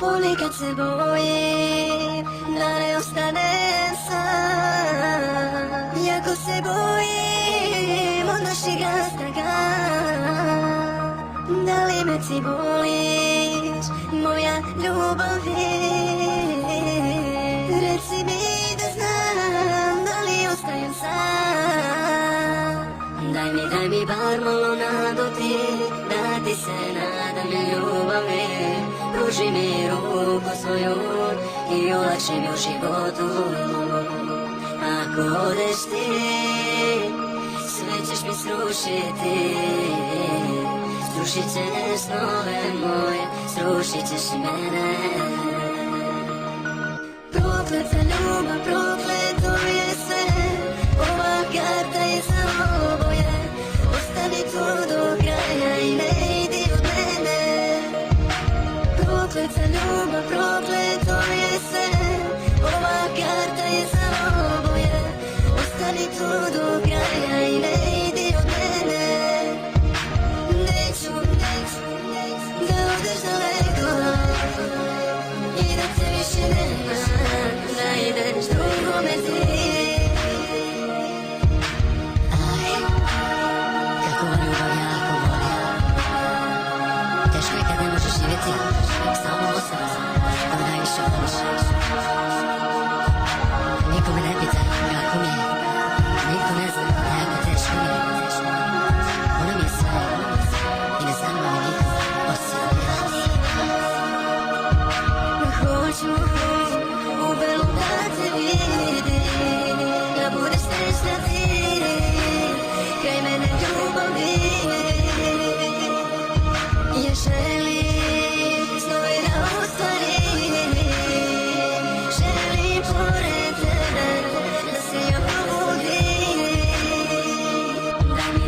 Ponekad se bojim da ne ostanem sam. Jako se bojim od naših rastaga. Da li me ti voliš, moja ljubavi? Reci mi da znam da li ostajem sam. Daj mi bar malo nadu ti, da ti se nadam ljubavi. Pruži mi ruku svoju i olakši mi u životu. Ako odeš ti, sve ćeš mi srušiti. Srušit ćeš snove moje, srušit ćeš i mene. Prokleta ljubav, prokleto je sve. Ova karta je samo oboje. Ostani tu do kraja i ne idi od mene. Prokleta ljubav, prokleto je sve. Ova karta je samo oboje. Ostani tu do kraja i ne idi od mene. Neću da odeš daleko i da te više nema, da ideš drugome ti. Aj, kako ljubav jako voli. Teško je kad ne možeš živjeti samo osoba koju najviše voliš. Niko me ne pita kako mi je, niko ne zna jako teško mi je. Ona mi je sve i ne zanima me niko osim ja. Hoću u belom da te vidim, da budeš srećna ti, kraj mene ljubavi. Ja želim snove da ostvarim, želim pored tebe da se ja probudim.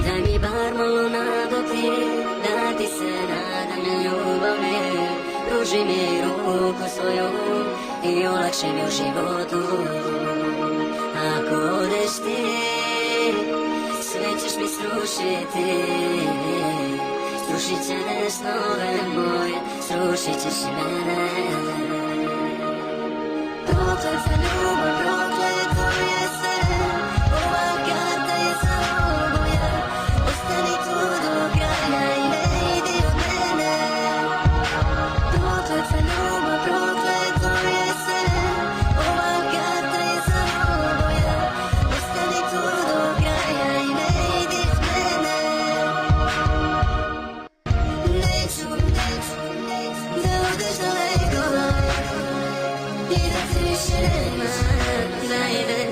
Daj mi bar malo nadu ti, da ti se nadam ljubavi. Pruži mi ruku svoju i olakši mi u životu. Ako odeš ti, sve ćeš mi srušiti. Srušit ćeš snove moje, srušit ćeš i mene. Prokleta ljubav, prokleto je sve. Ova karta je samo oboje. Ostani tu do kraja i ne idi od mene. Prokleta ljubav, prokleto je sve. Ova karta je samo oboje. Ostani tu do kraja i ne idi od mene. Neću da odeš daleko i da te više nema, da ideš